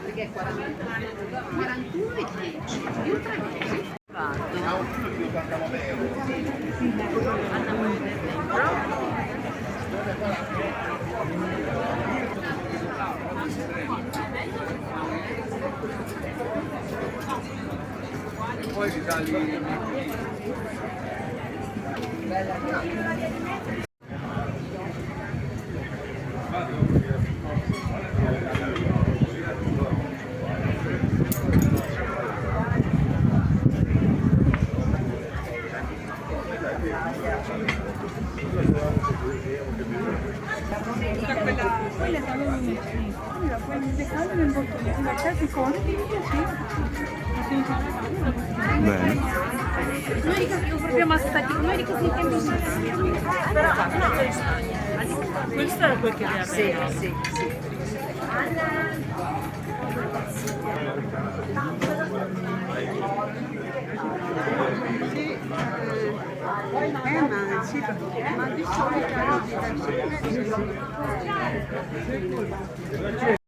Perché 41 e 10 più 3 mesi. Ha un tutto di 89 euro. Poi ti tagli. Quella è la allora puoi inseccare nel bottone, la certi cose che mi piace. Bene. Noi proprio stati, noi di così tempi. Però questo è quel che abbiamo. Sì, sì, sì. Ma sì, ma di solito